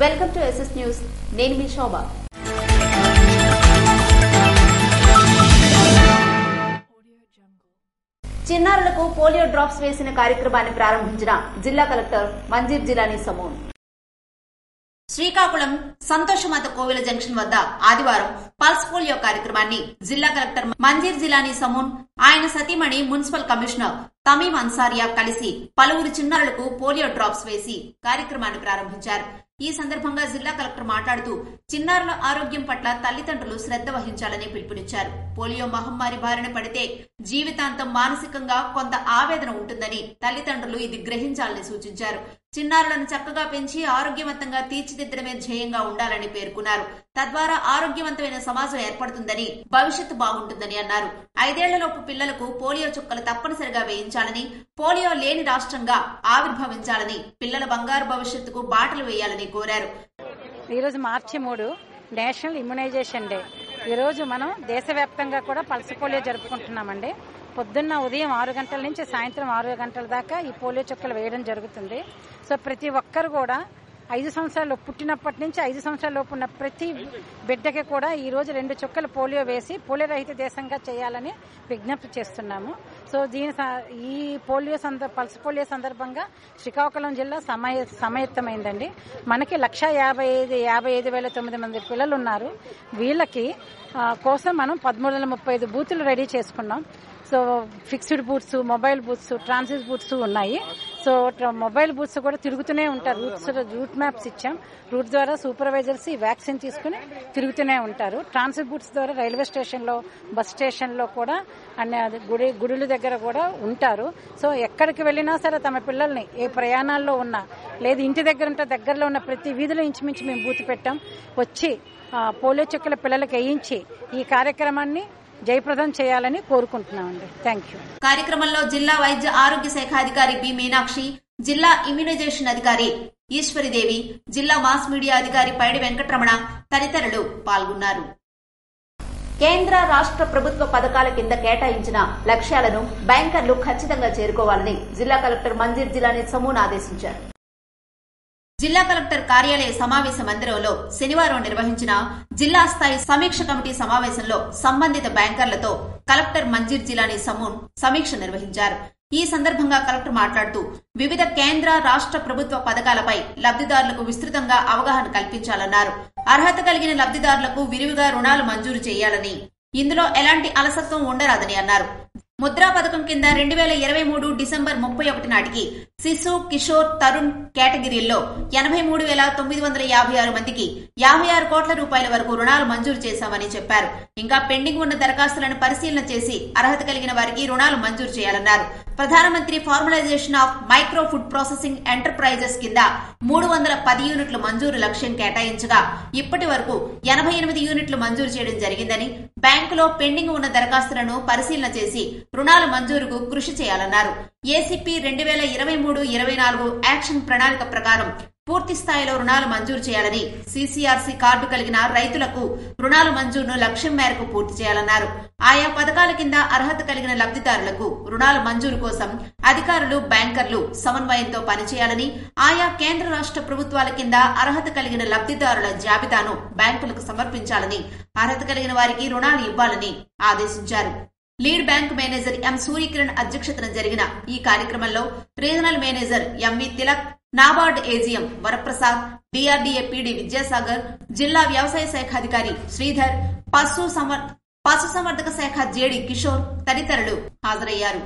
Welcome to SS news. నేను మీ శోభ. చిన్నారులకు polio drops వేసిన కార్యక్రమాన్ని ప్రారంభించిన జిల్లా కలెక్టర్ మంజీర్ జిలానీ సమూన్. శ్రీకాకుళం సంతోషమాత కోవిల జంక్షన్ వద్ద ఆదివారం పల్స్ పోలియో కార్యక్రమాన్ని జిల్లా కలెక్టర్ మంజీర్ జిలానీ సమూన్, ఆయన సతీమణి మున్సిపల్ కమిషనర్ తమీం అన్సారియా కలిసి పలువురు చిన్నారులకు పోలియో డ్రాప్స్ వేసి కార్యక్రమాన్ని ప్రారంభించారు. ఈ సందర్భంగా జిల్లా కలెక్టర్ మాట్లాడుతూ చిన్నారుల ఆరోగ్యం పట్ల తల్లిదండ్రులు శ్రద్ధ వహించాలని పిలుపునిచ్చారు. పోలియో మహమ్మారి బారిన పడితే జీవితాంతం మానసికంగా కొంత ఆవేదన ఉంటుందని తల్లిదండ్రులు ఇది గ్రహించాలని సూచించారు. చిన్నారులను చక్కగా పెంచి ఆరోగ్యవంతంగా తీర్చిదిద్దడమే ధ్యేయంగా ఉండాలని పేర్కొన్నారు. తద్వారా ఆరోగ్యవంతమైన సమాజం ఏర్పడుతుందని, భవిష్యత్తు బాగుంటుందని అన్నారు. 5 ఏళ్లలోపు పిల్లలకు పోలియో చుక్కలు తప్పనిసరిగా వేయించాలని, పోలియో లేని రాష్ట్రంగా ఆవిర్భవించాలని, పిల్లల బంగారు భవిష్యత్తుకు బాటలు వేయాలని కోరారు. ఈరోజు మార్చి 3 నేషనల్ ఇమ్యునైజేషన్ డే. ఈరోజు మనం దేశవ్యాప్తంగా కూడా పల్స్ పోలియో జరుపుకుంటున్నామండి. పొద్దున్న ఉదయం 6 గంటల నుంచి సాయంత్రం 6 గంటల దాకా ఈ పోలియో చుక్కలు వేయడం జరుగుతుంది. సో ప్రతి ఒక్కరు కూడా 5 సంవత్సరాలు పుట్టినప్పటి నుంచి 5 సంవత్సరాల లోపు ఉన్న ప్రతి బిడ్డకి కూడా ఈ రోజు 2 చుక్కలు పోలియో వేసి పోలియో రహిత దేశంగా చేయాలని విజ్ఞప్తి చేస్తున్నాము. సో ఈ పల్స్ పోలియో సందర్భంగా శ్రీకాకుళం జిల్లా సమాయత్తమైందండి. మనకి 1,55,900 మంది పిల్లలు ఉన్నారు. వీళ్ళకి కోసం మనం 1335 బూతులు రెడీ చేసుకున్నాం. So fixed booths, mobile booths, transit booths ఉన్నాయి. సో మొబైల్ బూత్స్ కూడా తిరుగుతూనే ఉంటారు. రూట్ మ్యాప్స్ ఇచ్చాం. రూట్ ద్వారా సూపర్వైజర్స్ ఈ వ్యాక్సిన్ తీసుకుని తిరుగుతూనే ఉంటారు. ట్రాన్సిట్ బూత్స్ ద్వారా రైల్వే స్టేషన్లో, బస్ స్టేషన్లో కూడా గుడుల దగ్గర కూడా ఉంటారు. సో ఎక్కడికి వెళ్ళినా సరే తమ పిల్లల్ని ఏ ప్రయాణాల్లో ఉన్నా లేదు ఇంటి దగ్గర ఉంటే దగ్గరలో ఉన్న ప్రతి వీధిలో ఇంచుమించు మేము బూత్ పెట్టాం. వచ్చి పోలియో చుక్కల పిల్లలకి వేయించి ఈ కార్యక్రమాన్ని జయప్రదం చేయాలని కోరుకుంటున్నామండి. Thank you. కార్యక్రమంలో జిల్లా వైద్య ఆరోగ్య శాఖ అధికారి బి మీనాక్షి, జిల్లా ఇమ్యునైజేషన్ అధికారి ఈశ్వరిదేవి, జిల్లా మాస్ మీడియా అధికారి పైడి వెంకటరమణ తదితరులు పాల్గొన్నారు. కేంద్ర రాష్ట్ర ప్రభుత్వ పథకాల కింద కేటాయించిన లక్ష్యాలను బ్యాంకర్లు ఖచ్చితంగా చేరుకోవాలని జిల్లా కలెక్టర్ మంజీర్ జిలానీ సమూన్ ఆదేశించారు. జిల్లా కలెక్టర్ కార్యాలయ సమావేశ మందిరంలో శనివారం నిర్వహించిన జిల్లా స్థాయి సమీక్ష కమిటీ సమావేశంలో సంబంధిత బ్యాంకర్లతో కలెక్టర్ మంజీర్ జిలానీ సమూన్ సమీక్ష నిర్వహించారు. ఈ సందర్భంగా కలెక్టర్ మాట్లాడుతూ వివిధ కేంద్ర రాష్ట్ర ప్రభుత్వ పథకాలపై లబ్దిదారులకు విస్తృతంగా అవగాహన కల్పించాలన్నారు. అర్హత కలిగిన లబ్దిదారులకు విరివిగా రుణాలు మంజూరు చేయాలని, ఇందులో ఎలాంటి అలసత్వం ఉండరాదని అన్నారు. ముద్రా పథకం కింద 2023 డిసెంబర్ 31 నాటికి శిశు, కిషోర్, తరుణ్ కేటగిరీల్లో 83,956 మందికి 56 కోట్ల రూపాయల వరకు రుణాలు మంజూరు చేశామని చెప్పారు. ఇంకా పెండింగ్ ఉన్న దరఖాస్తులను పరిశీలన చేసి అర్హత కలిగిన వారికి రుణాలు మంజూరు చేయాలన్నారు. ప్రధానమంత్రి formalisation of micro food processing enterprises కింద 310 యూనిట్ల మంజూరు లక్ష్యం కేటాయించగా ఇప్పటి వరకు 88 యూనిట్లు మంజూరు చేయడం జరిగిందని, బ్యాంకులో పెండింగ్ ఉన్న దరఖాస్తులను పరిశీలన చేసి రుణాల మంజూరుకు కృషి చేయాలన్నారు. ఏసీపీ 2023-24 యాక్షన్ ప్రణాళిక ప్రకారం పూర్తి స్థాయిలో రుణాలు మంజూరు చేయాలని, సీసీఆర్సీ కార్డు కలిగిన రైతులకు రుణాల మంజూరును లక్ష్యం మేరకు పూర్తి చేయాలన్నారు. ఆయా పథకాల కింద అర్హత కలిగిన లబ్దిదారులకు రుణాల మంజూరు కోసం అధికారులు, బ్యాంకర్లు సమన్వయంతో పనిచేయాలని, ఆయా కేంద్ర రాష్ట్ర ప్రభుత్వాల కింద అర్హత కలిగిన లబ్దిదారుల జాబితాను బ్యాంకులకు సమర్పించాలని, అర్హత కలిగిన వారికి రుణాలు ఇవ్వాలని ఆదేశించారు. Lead bank manager M Suryakiran అధ్యక్షతన జరిగిన ఈ కార్యక్రమంలో regional manager MV Tilak, NABARD AGM Varaprasad, DRDA PD Vidyasagar, జిల్లా వ్యవసాయ శాఖ అధికారి శ్రీధర్, పశుసంవర్ధక శాఖ జేడీ కిషోర్ తదితరులు హాజరయ్యారు.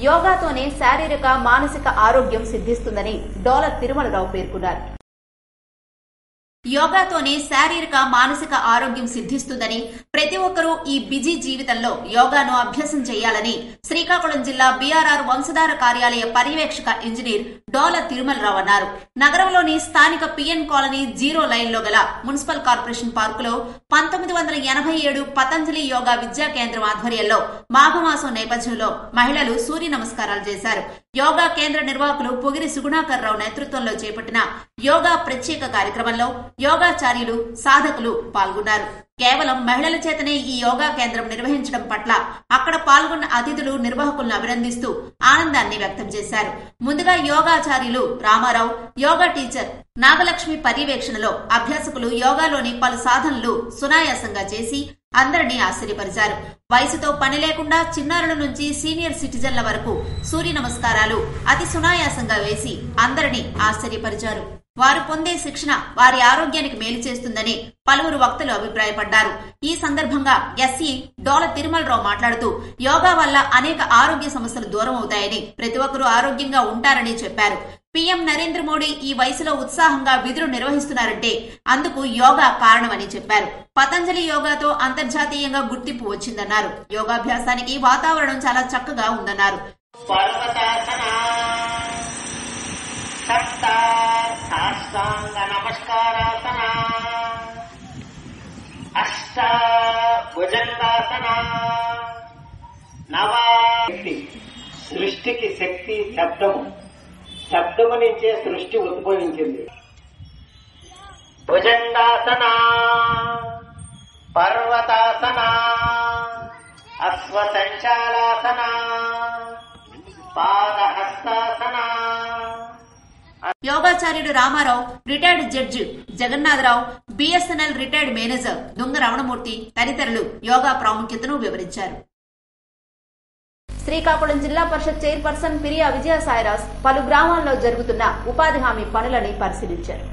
యోగాతోనే శారీరక, మానసిక ఆరోగ్యం సిద్ధిస్తుందని డోలా తిరుమలరావు పేర్కొన్నారు. యోగాతోనే శారీరక, మానసిక ఆరోగ్యం సిద్ధిస్తుందని, ప్రతి ఒక్కరూ ఈ బిజీ జీవితంలో యోగాను అభ్యాసం చేయాలని శ్రీకాకుళం జిల్లా బీఆర్ఆర్ వంశధార కార్యాలయ పర్యవేక్షక ఇంజనీర్ డోలా తిరుమలరావు అన్నారు. నగరంలోని స్థానిక పిఎన్ కాలనీ 0 లైన్లో గల మున్సిపల్ కార్పొరేషన్ పార్కులో 1987 పతంజలి యోగా విద్యా కేంద్రం ఆధ్వర్యంలో మాఘమాసం నేపథ్యంలో మహిళలు సూర్య నమస్కారాలు చేశారు. యోగా కేంద్ర నిర్వాహకులు పొగిరి సుగుణాకర్ రావు నేతృత్వంలో చేపట్టిన యోగా ప్రత్యేక కార్యక్రమంలో యోగాచార్యులు సాధకులు పాల్గొన్నారు. కేవలం మహిళల చేతనే ఈ యోగా కేంద్రం నిర్వహించడం పట్ల అక్కడ పాల్గొన్న అతిథులు నిర్వాహకులను అభినందిస్తూ ఆనందాన్ని వ్యక్తం చేశారు. ముందుగా యోగాచార్యులు రామారావు, యోగా టీచర్ నాగలక్ష్మి పర్యవేక్షణలో అభ్యాసకులు యోగాలోని పలు సాధనలు సునాయాసంగా చేసి అందరినీ ఆశ్చర్యపరిచారు. వయసుతో పని లేకుండా చిన్నారుల నుంచి సీనియర్ సిటిజన్ల వరకు సూర్య నమస్కారాలు అతి సునాయాసంగా వేసి అందరినీ ఆశ్చర్యపరిచారు. వారు పొందే శిక్షణ వారి ఆరోగ్యానికి మేలు చేస్తుందని పలువురు వక్తలు అభిప్రాయపడ్డారు. ఈ సందర్భంగా ఎస్సీ డోల తిరుమలరావు మాట్లాడుతూ యోగా వల్ల అనేక ఆరోగ్య సమస్యలు దూరం అవుతాయని, ప్రతి ఒక్కరూ ఆరోగ్యంగా ఉంటారని చెప్పారు. పీఎం నరేంద్ర మోడీ ఈ వయసులో ఉత్సాహంగా విధులు నిర్వహిస్తున్నారంటే అందుకు యోగా కారణమని చెప్పారు. పతంజలి యోగాతో అంతర్జాతీయంగా గుర్తింపు వచ్చిందన్నారు. యోగాభ్యాసానికి వాతావరణం చాలా చక్కగా ఉందన్నారు. సాష్టాంగ నమస్కారాసన, అష్ట భుజంగాసన, నవ సృష్టికి శక్తి శబ్దము, శబ్దము నుంచే సృష్టి ఉద్భవించింది. భుజంగాసన, పర్వతాసన, అశ్వసంచాలాసన, పాదహస్తాసన. యోగాచార్యుడు Ramarao, retired judge Jagannatharao, BSNL retired manager Dunga Ramanamurthy తదితరులు యోగా ప్రాముఖ్యతను వివరించారు. శ్రీకాకుళం జిల్లా పరిషత్ చైర్పర్సన్ పిరియా విజయసాయిరాజ్ పలు గ్రామాల్లో జరుగుతున్న ఉపాధి హామీ పనులని పరిశీలించారు.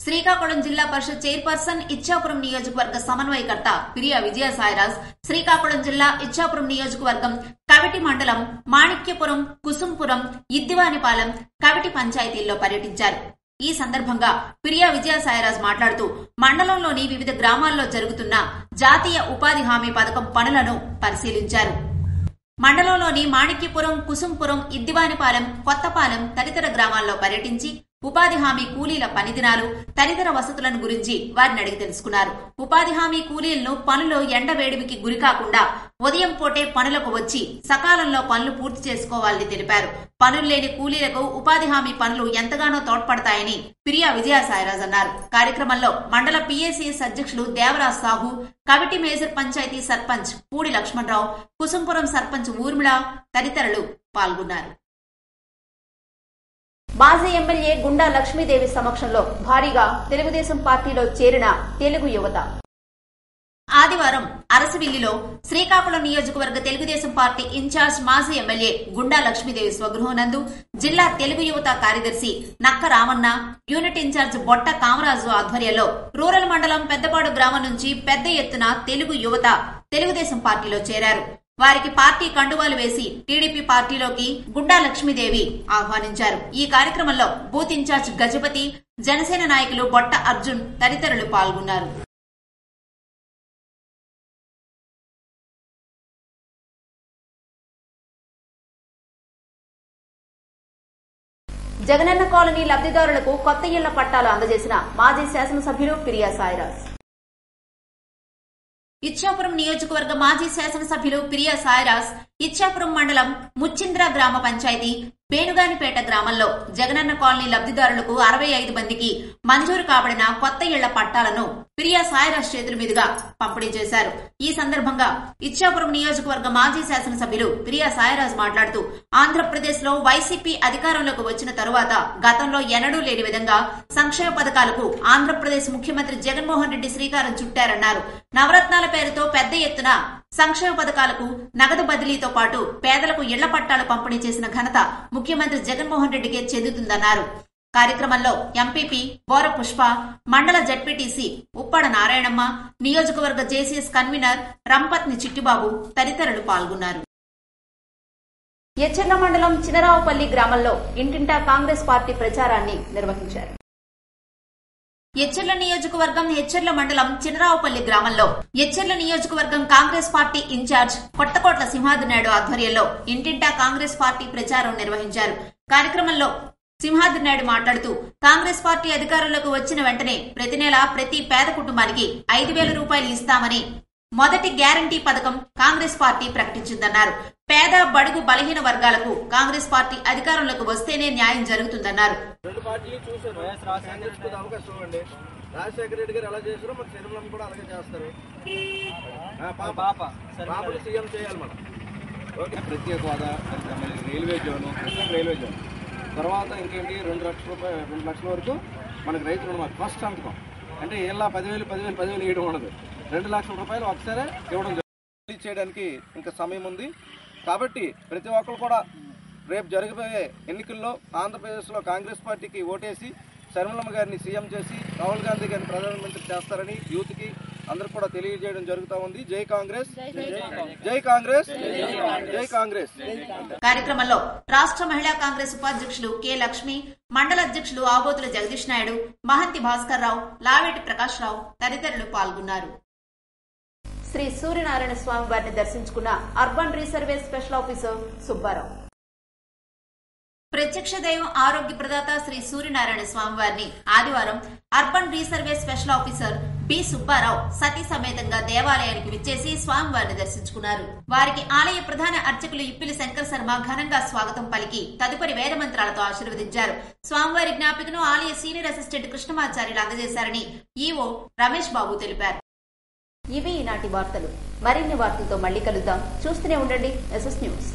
శ్రీకాకుళం జిల్లా పరిషత్ చైర్పర్సన్ ఇచ్చాపురం నియోజకవర్గ సమన్వయకర్త పిరియా విజయసాయిరాజ్ శ్రీకాకుళం జిల్లా ఇచ్చాపురం నియోజకవర్గం కవిటి మండలం మాణిక్యపురం, కుసుంపురం, ఇద్దివానిపాలెం, కవిటి పంచాయతీల్లో పర్యటించారు. ఈ సందర్భంగా పిరియా విజయసాయిరాజ్ మాట్లాడుతూ మండలంలోని వివిధ గ్రామాల్లో జరుగుతున్న జాతీయ ఉపాధి హామీ పథకం పనులను పరిశీలించారు. మండలంలోని మాణిక్యపురం, కుసుంపురం, ఇద్దివానిపాలెం, కొత్తపాలెం తదితర గ్రామాల్లో పర్యటించి ఉపాధి హామీ కూలీల పనిదినాలు, తదితర వసతులను గురించి వారిని అడిగి తెలుసుకున్నారు. ఉపాధి హామీ కూలీలను పనులు ఎండవేడిమికి గురికాకుండా ఉదయం పూటే పనులకు వచ్చి సకాలంలో పనులు పూర్తి చేసుకోవాలని తెలిపారు. పనులు లేని కూలీలకు ఉపాధి హామీ పనులు ఎంతగానో తోడ్పడతాయని పిరియా విజయసాయిరాజ్ అన్నారు. కార్యక్రమంలో మండల పీఏసీఎస్ అధ్యక్షులు దేవరాజ్ సాహు, కవిటి మేజర్ పంచాయతీ సర్పంచ్ పూడి లక్ష్మణరావు, కుసుంపురం సర్పంచ్ ఊర్మిళ తదితరులు పాల్గొన్నారు. మాజీ ఎమ్మెల్యే గుండా లక్ష్మీదేవి సమక్షంలో భారీగా తెలుగుదేశం పార్టీలో చేరిన తెలుగు యువత ఆదివారం అరసవిల్లిలో శ్రీకాకుళం నియోజకవర్గ తెలుగుదేశం పార్టీ ఇన్ఛార్జ్ మాజీ ఎమ్మెల్యే గుండా లక్ష్మీదేవి స్వగృహం నందు జిల్లా తెలుగు యువత కార్యదర్శి నక్క రామన్న, యూనిట్ ఇన్ఛార్జ్ బొట్ట కామరాజు ఆధ్వర్యంలో రూరల్ మండలం పెద్దపాడు గ్రామం నుంచి పెద్ద ఎత్తున తెలుగు యువత తెలుగుదేశం పార్టీలో చేరారు. వారికి పార్టీ కండువాలు వేసి టీడీపీ పార్టీలోకి గుండా లక్ష్మీదేవి ఆహ్వానించారు. ఈ కార్యక్రమంలో బూత్ ఇన్ఛార్జ్ గజపతి, జనసేన నాయకులు బొట్ట అర్జున్ తదితరులు పాల్గొన్నారు. జగనన్న కాలనీ లబ్దిదారులకు కొత్త ఇళ్ల పట్టాలు అందజేసిన మాజీ శాసనసభ్యులు పిరియా సాయిరాజ్. ఇచ్చాపురం నియోజకవర్గ మాజీ శాసనసభ్యులు పిరియా సాయిరాజ్ ఇచ్చాపురం మండలం ముచ్చింద్ర గ్రామ పంచాయతీ పేనుగానిపేట గ్రామంలో జగనన్న కాలనీ లబ్దిదారులకు 65 మందికి మంజూరు కాబడిన కొత్త ఇళ్ల పట్టాలను పిరియా సాయిరాజ్ చేతుల మీదుగా పంపిణీ చేశారు. ఈ సందర్భంగా ఇచ్చాపురం నియోజకవర్గ మాజీ శాసనసభ్యులు పిరియా సాయిరాజ్ మాట్లాడుతూ ఆంధ్రప్రదేశ్ లో వైసీపీ అధికారంలోకి వచ్చిన తరువాత గతంలో ఎన్నడూ లేని విధంగా సంక్షేమ పథకాలకు ఆంధ్రప్రదేశ్ ముఖ్యమంత్రి జగన్మోహన్ రెడ్డి శ్రీకారం చుట్టారన్నారు. నవరత్నాల పేరుతో పెద్ద ఎత్తున సంక్షేమ పథకాలకు నగదు బదిలీతో పాటు పేదలకు ఇళ్ల పట్టాలు పంపిణీ చేసిన ఘనత ముఖ్యమంత్రి జగన్మోహన్ రెడ్డికే చెందుతుందన్నారు. కార్యక్రమంలో ఎంపీపీ బోర పుష్ప, మండల జడ్పీటీసీ ఉప్పడ నారాయణమ్మ, నియోజకవర్గ జేసీఎస్ కన్వీనర్ రంపత్ని చిట్టిబాబు తదితరులు పాల్గొన్నారు. ఎచ్చెర్ల మండలం చినరావుపల్లి గ్రామంలో ఇంటింటా కాంగ్రెస్ పార్టీ ప్రచారాన్ని నిర్వహించారు. ఎచ్చెర్ల నియోజకవర్గం ఎచ్చెర్ల మండలం చినరావుపల్లి గ్రామంలో ఎచ్చెర్ల నియోజకవర్గం కాంగ్రెస్ పార్టీ ఇన్ఛార్జ్ కొట్టకోట్ల సింహాద్రినాయుడు ఆధ్వర్యంలో ఇంటింటా కాంగ్రెస్ పార్టీ ప్రచారం నిర్వహించారు. కార్యక్రమంలో సింహాద్రినాయుడు మాట్లాడుతూ కాంగ్రెస్ పార్టీ అధికారంలోకి వచ్చిన వెంటనే ప్రతి నెల ప్రతి పేద కుటుంబానికి 5,000 రూపాయలు ఇస్తామని మొదటి గ్యారంటీ పథకం కాంగ్రెస్ పార్టీ ప్రకటించిందన్నారు. పేద బడుగు బలహీన వర్గాలకు కాంగ్రెస్ పార్టీ అధికారంలోకి వస్తేనే న్యాయం జరుగుతుందన్నారు. రాజశేఖర రెడ్డి గారు ఎలా చేశారో మన శరీరం కూడా అలాగే చేస్తారు. సీఎం చేయాలి మనం. ఓకే, ప్రత్యేక హోదా, రైల్వే జోన్ తర్వాత ఇంకేంటి 2 లక్షల వరకు మనకు రైతు రుణమాఫీ ఫస్ట్ సంతకం. అంటే ఇలా 10,000 ఇవ్వడం ఉండదు. 2 లక్షల రూపాయలు ఒకసారి ఇవ్వడం చేయడానికి ఇంకా సమయం ఉంది. కాబట్టి ప్రతి ఒక్కరు కూడా రేపు జరగబోయే ఎన్నికల్లో ఆంధ్రప్రదేశ్లో కాంగ్రెస్ పార్టీకి ఓటేసి శర్మిలమ్మ గారిని సీఎం చేసి రాహుల్ గాంధీ గారిని ప్రధానమంత్రి చేస్తారని యూత్కి అందరూ కూడా తెలియజేయడం జరుగుతూ ఉంది. జై కాంగ్రెస్, జై కాంగ్రెస్, జై కాంగ్రెస్. కార్యక్రమంలో రాష్ట్ర మహిళా కాంగ్రెస్ ఉపాధ్యక్షులు కె లక్ష్మి, మండల అధ్యక్షులు ఆబోతుల జగదీష్ నాయుడు, మహంతి భాస్కర్ రావు, లావేటి ప్రకాష్ రావు తదితరులు పాల్గొన్నారు. శ్రీ సూర్యనారాయణ స్వామి వారిని దర్శించుకున్న urban resurvey special officer Subbarao. ప్రత్యక్ష దైవం ఆరోగ్య ప్రదాత శ్రీ సూర్యనారాయణ స్వామి వారిని ఆదివారం urban resurvey special officer B Subbarao సతీ సమేతంగా దేవాలయానికి విచ్చేసి స్వామివారిని దర్శించుకున్నారు. వారికి ఆలయ ప్రధాన అర్చకులు ఇప్పిలి శంకర్ శర్మ ఘనంగా స్వాగతం పలికి తదుపరి వేద మంత్రాలతో ఆశీర్వదించారు. స్వామివారి జ్ఞాపికను ఆలయ సీనియర్ అసిస్టెంట్ కృష్ణమాచార్యులు అందజేశారని ఈవో రమేష్ బాబు తెలిపారు. ఇవి ఈనాటి వార్తలు. మరిన్ని వార్తలతో మళ్లీ కలుద్దాం. చూస్తూనే ఉండండి SS న్యూస్.